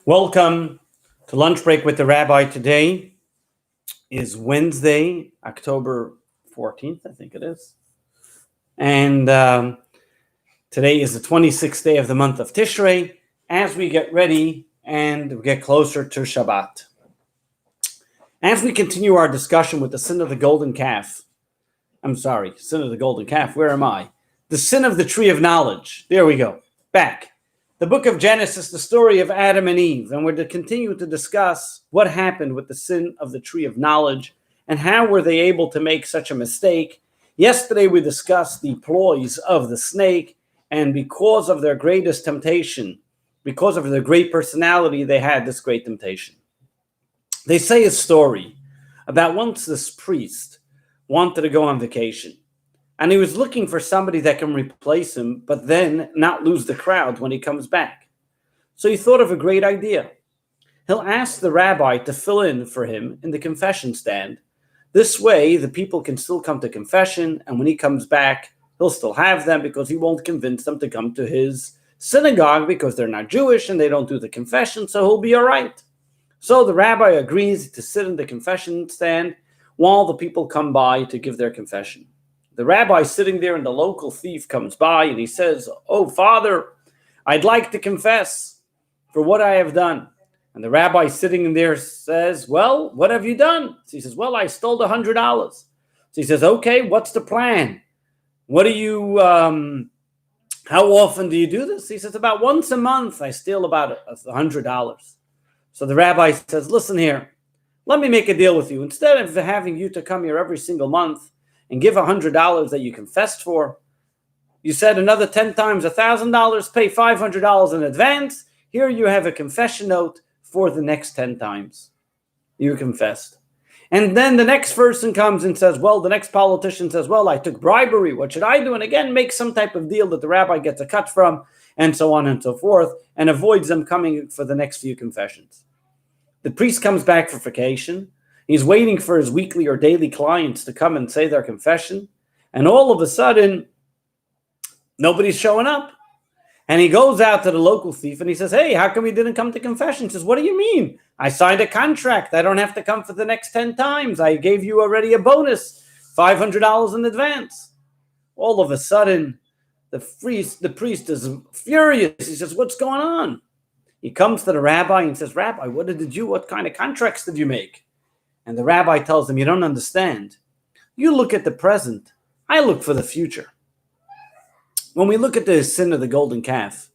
Welcome to Lunch Break with the Rabbi. Today is Wednesday, October 14th, I think it is. And today is the 26th day of the month of Tishrei as we get ready and we get closer to Shabbat. As we continue our discussion with the sin of the golden calf, sin of the golden calf, where am I? The sin of the tree of knowledge. There we go. Back. The book of Genesis, the story of Adam and Eve, and we're to continue to discuss what happened with the sin of the tree of knowledge and how were they able to make such a mistake. Yesterday we discussed the ploys of the snake, and because of their greatest temptation, because of their great personality, they had this great temptation. They say a story about once this priest wanted to go on vacation. And he was looking for somebody that can replace him, but then not lose the crowd when he comes back. So he thought of a great idea. He'll ask the rabbi to fill in for him in the confession stand. This way, the people can still come to confession, and when he comes back, he'll still have them because he won't convince them to come to his synagogue because they're not Jewish and they don't do the confession, so he'll be all right. So the rabbi agrees to sit in the confession stand while the people come by to give their confession. The rabbi sitting there and the local thief comes by and he says, "Oh, Father, I'd like to confess for what I have done." And the rabbi sitting in there says, "Well, what have you done?" So he says, "Well, I stole $100. So he says, "Okay, what's the plan? What do you, how often do you do this?" He says, "About once a month, I steal about $100. So the rabbi says, "Listen here, let me make a deal with you. Instead of having you to come here every single month and give $100 that you confessed for, you said another 10 times $1,000, pay $500 in advance. Here you have a confession note for the next 10 times you confessed." And then the next person comes and says, the next politician says, "Well, I took bribery. What should I do?" And again, make some type of deal that the rabbi gets a cut from, and so on and so forth, and avoids them coming for the next few confessions. The priest comes back for vacation. He's waiting for his weekly or daily clients to come and say their confession. And all of a sudden, nobody's showing up. And he goes out to the local thief and he says, "Hey, how come you didn't come to confession?" He says, "What do you mean? I signed a contract. I don't have to come for the next 10 times. I gave you already a bonus, $500 in advance." All of a sudden, the priest is furious. He says, "What's going on?" He comes to the rabbi and says, "Rabbi, what kind of contracts did you make?" And the rabbi tells him, "You don't understand. You look at the present. I look for the future." When we look at the sin of the golden calf,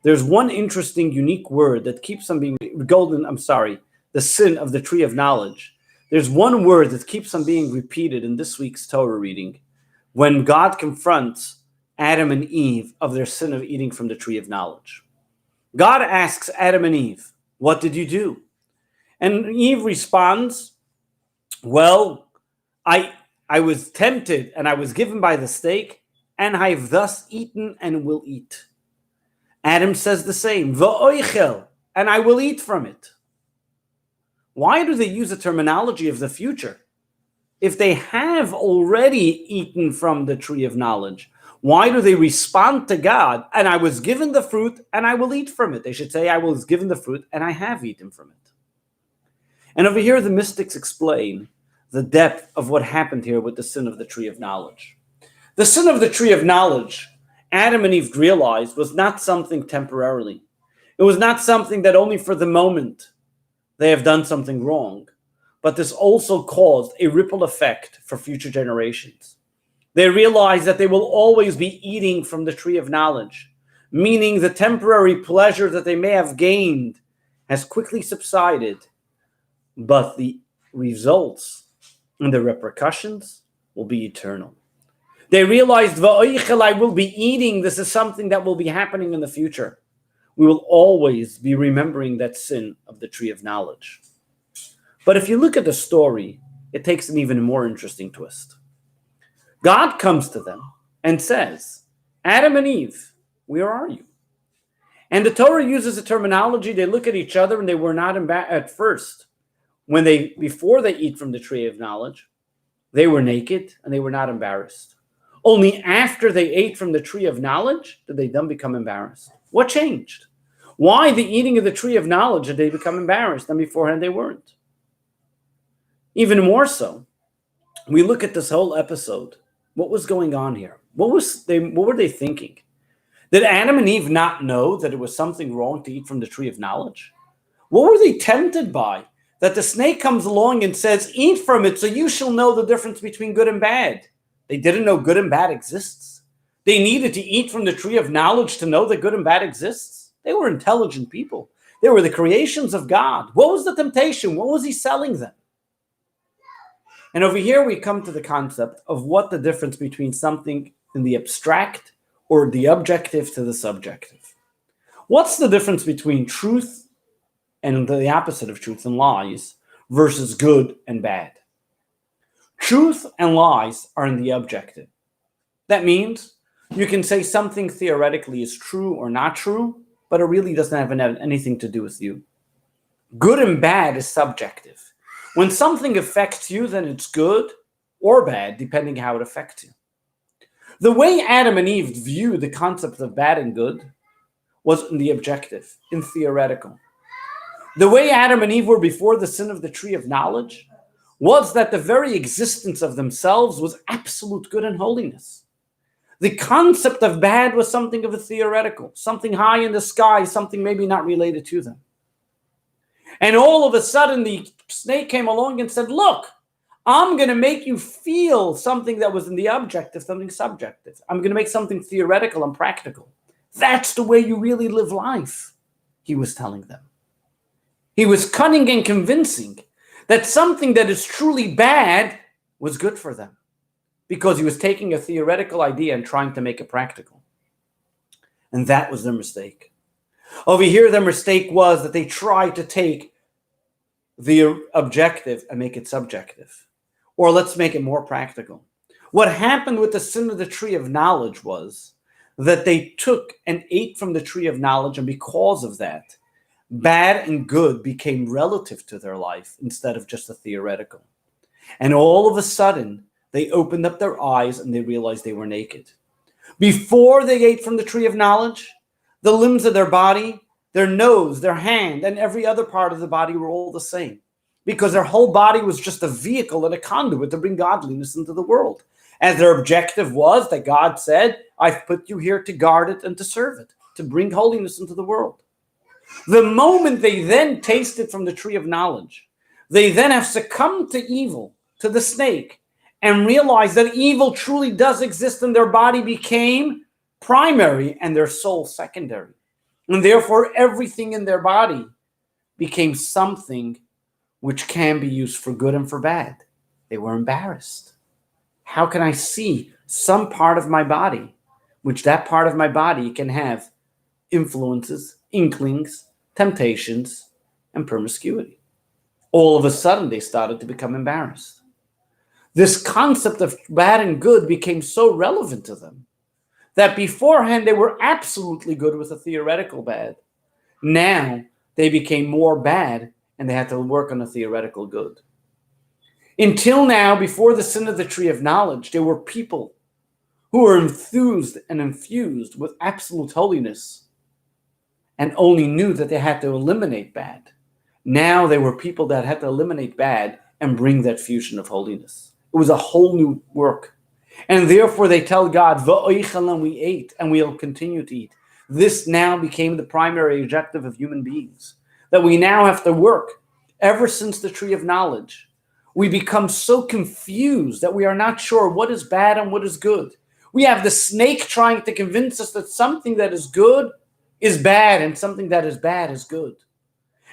there's one interesting, unique word that keeps on being the sin of the tree of knowledge. There's one word that keeps on being repeated in this week's Torah reading when God confronts Adam and Eve of their sin of eating from the tree of knowledge. God asks Adam and Eve, "What did you do?" And Eve responds, "Well, I was tempted and I was given by the snake, and I have thus eaten and will eat." Adam says the same, "V'oichel," and I will eat from it. Why do they use the terminology of the future? If they have already eaten from the tree of knowledge, why do they respond to God, "And I was given the fruit and I will eat from it"? They should say, "I was given the fruit and I have eaten from it." And over here, the mystics explain the depth of what happened here with the sin of the tree of knowledge. The sin of the tree of knowledge, Adam and Eve realized, was not something temporarily. It was not something that only for the moment they have done something wrong, but this also caused a ripple effect for future generations. They realized that they will always be eating from the tree of knowledge, meaning the temporary pleasure that they may have gained has quickly subsided, but the results and the repercussions will be eternal. They realized, "Va'oichel, I will be eating. This is something that will be happening in the future." We will always be remembering that sin of the tree of knowledge. But if you look at the story, it takes an even more interesting twist. God comes to them and says, "Adam and Eve, where are you?" And the Torah uses a terminology. They look at each other and they were not at first. Before they eat from the tree of knowledge, they were naked and they were not embarrassed. Only after they ate from the tree of knowledge did they then become embarrassed. What changed? Why the eating of the tree of knowledge did they become embarrassed, and beforehand they weren't? Even more so, we look at this whole episode. What was going on here? What were they thinking? Did Adam and Eve not know that it was something wrong to eat from the tree of knowledge? What were they tempted by? That the snake comes along and says, eat from it so you shall know the difference between good and bad. They didn't know good and bad exists. They needed to eat from the tree of knowledge to know that good and bad exists. They were intelligent people. They were the creations of God. What was the temptation? What was he selling them? And over here we come to the concept of what the difference between something in the abstract or the objective to the subjective. What's the difference between truth and the opposite of truth and lies versus good and bad? Truth and lies are in the objective. That means you can say something theoretically is true or not true, but it really doesn't have anything to do with you. Good and bad is subjective. When something affects you, then it's good or bad, depending how it affects you. The way Adam and Eve viewed the concept of bad and good was in the objective, in theoretical. The way Adam and Eve were before the sin of the tree of knowledge was that the very existence of themselves was absolute good and holiness. The concept of bad was something of a theoretical, something high in the sky, something maybe not related to them. And all of a sudden, the snake came along and said, look, I'm going to make you feel something that was in the objective, something subjective. I'm going to make something theoretical and practical. That's the way you really live life, he was telling them. He was cunning and convincing that something that is truly bad was good for them, because he was taking a theoretical idea and trying to make it practical. And that was their mistake. Over here, their mistake was that they tried to take the objective and make it subjective. Or let's make it more practical. What happened with the sin of the tree of knowledge was that they took and ate from the tree of knowledge, and because of that, bad and good became relative to their life instead of just a theoretical. And all of a sudden, they opened up their eyes and they realized they were naked. Before they ate from the tree of knowledge, the limbs of their body, their nose, their hand, and every other part of the body were all the same, because their whole body was just a vehicle and a conduit to bring godliness into the world. As their objective was that God said, I've put you here to guard it and to serve it, to bring holiness into the world. The moment they then tasted from the tree of knowledge, they then have succumbed to evil, to the snake, and realized that evil truly does exist, and their body became primary and their soul secondary. And therefore, everything in their body became something which can be used for good and for bad. They were embarrassed. How can I see some part of my body, which that part of my body can have influences, inklings, temptations, and promiscuity? All of a sudden, they started to become embarrassed. This concept of bad and good became so relevant to them that beforehand they were absolutely good with a theoretical bad. Now they became more bad and they had to work on a theoretical good. Until now, before the sin of the tree of knowledge, there were people who were enthused and infused with absolute holiness and only knew that they had to eliminate bad. Now they were people that had to eliminate bad and bring that fusion of holiness. It was a whole new work. And therefore they tell God, V'oichel, and we ate, and we'll continue to eat. This now became the primary objective of human beings, that we now have to work. Ever since the tree of knowledge, we become so confused that we are not sure what is bad and what is good. We have the snake trying to convince us that something that is good is bad and something that is bad is good.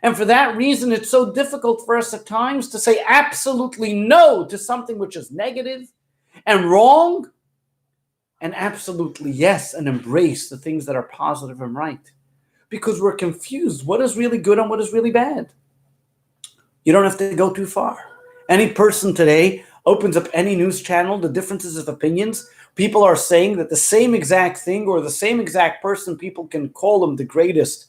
And for that reason, it's so difficult for us at times to say absolutely no to something which is negative and wrong, and absolutely yes and embrace the things that are positive and right, because we're confused. What is really good and what is really bad? You don't have to go too far. Any person today opens up any news channel, the differences of opinions, people are saying that the same exact thing or the same exact person, people can call them the greatest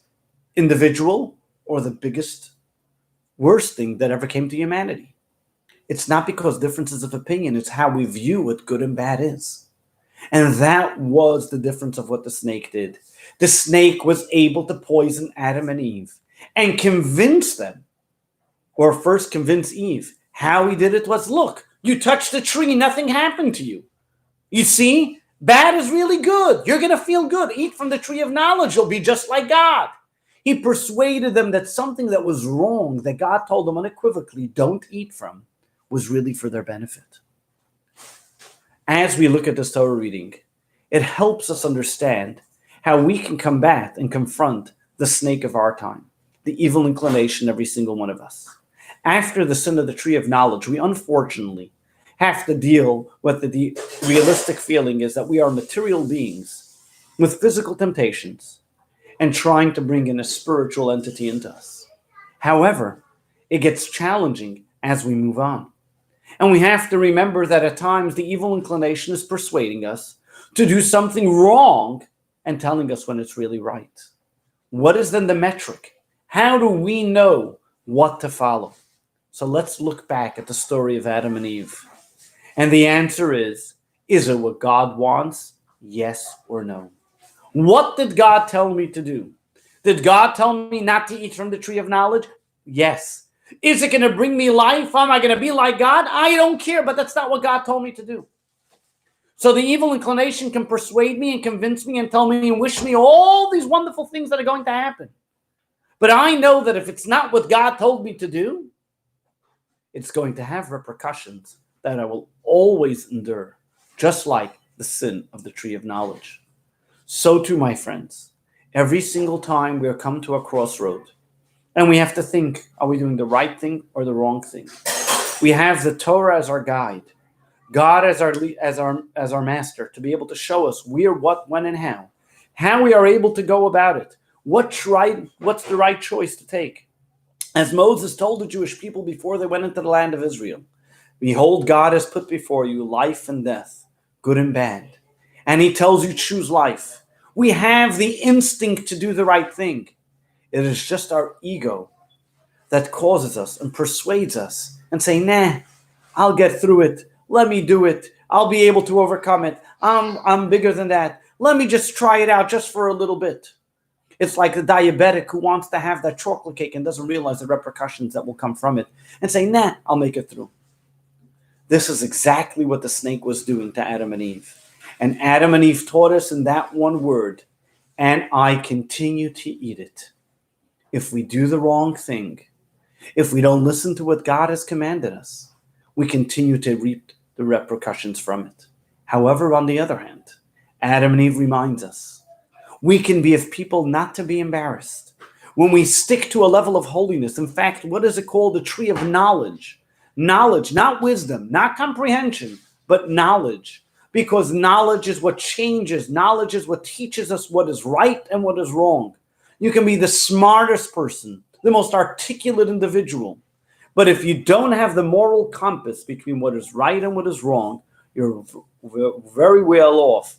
individual or the biggest, worst thing that ever came to humanity. It's not because differences of opinion, it's how we view what good and bad is. And that was the difference of what the snake did. The snake was able to poison Adam and Eve and convince them, or first convince Eve. How he did it was, look, you touched the tree, nothing happened to you. You see, bad is really good. You're going to feel good. Eat from the tree of knowledge. You'll be just like God. He persuaded them that something that was wrong, that God told them unequivocally, don't eat from, was really for their benefit. As we look at this Torah reading, it helps us understand how we can combat and confront the snake of our time, the evil inclination, every single one of us. After the sin of the tree of knowledge, we unfortunately have to deal with the realistic feeling is that we are material beings with physical temptations and trying to bring in a spiritual entity into us. However, it gets challenging as we move on. And we have to remember that at times the evil inclination is persuading us to do something wrong and telling us when it's really right. What is then the metric? How do we know what to follow? So let's look back at the story of Adam and Eve. And the answer is it what God wants? Yes or no? What did God tell me to do? Did God tell me not to eat from the tree of knowledge? Yes. Is it going to bring me life? Am I going to be like God? I don't care, but that's not what God told me to do. So the evil inclination can persuade me and convince me and tell me and wish me all these wonderful things that are going to happen. But I know that if it's not what God told me to do, it's going to have repercussions that I will always endure, just like the sin of the tree of knowledge. So too, my friends, every single time we are come to a crossroad, and we have to think, are we doing the right thing or the wrong thing? We have the Torah as our guide, God as our master, to be able to show us where, what, when, and how we are able to go about it, what's the right choice to take. As Moses told the Jewish people before they went into the land of Israel, behold, God has put before you life and death, good and bad. And he tells you choose life. We have the instinct to do the right thing. It is just our ego that causes us and persuades us and say, nah, I'll get through it. Let me do it. I'll be able to overcome it. I'm bigger than that. Let me just try it out just for a little bit. It's like the diabetic who wants to have that chocolate cake and doesn't realize the repercussions that will come from it and say, nah, I'll make it through. This is exactly what the snake was doing to Adam and Eve. And Adam and Eve taught us in that one word, and I continue to eat it. If we do the wrong thing, if we don't listen to what God has commanded us, we continue to reap the repercussions from it. However, on the other hand, Adam and Eve reminds us, we can be of people not to be embarrassed. When we stick to a level of holiness, in fact, what is it called? The tree of knowledge. Knowledge, not wisdom, not comprehension, but knowledge. Because knowledge is what changes. Knowledge is what teaches us what is right and what is wrong. You can be the smartest person, the most articulate individual. But if you don't have the moral compass between what is right and what is wrong, you're very well off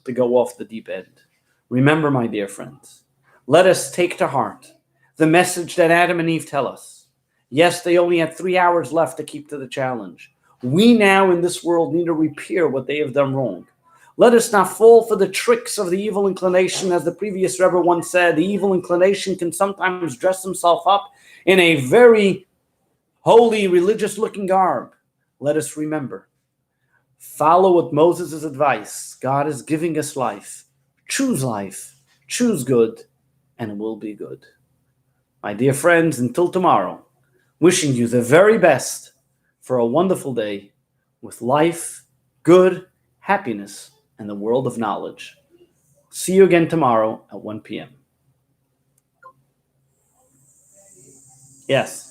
to go off the deep end. Remember, my dear friends, let us take to heart the message that Adam and Eve tell us. Yes, they only had 3 hours left to keep to the challenge. We now in this world need to repair what they have done wrong. Let us not fall for the tricks of the evil inclination. As the previous Rebbe once said, the evil inclination can sometimes dress himself up in a very holy, religious-looking garb. Let us remember, follow what Moses' advice. God is giving us life. Choose good, and it will be good. My dear friends, until tomorrow, wishing you the very best for a wonderful day with life, good, happiness, and the world of knowledge. See you again tomorrow at 1 p.m. Yes.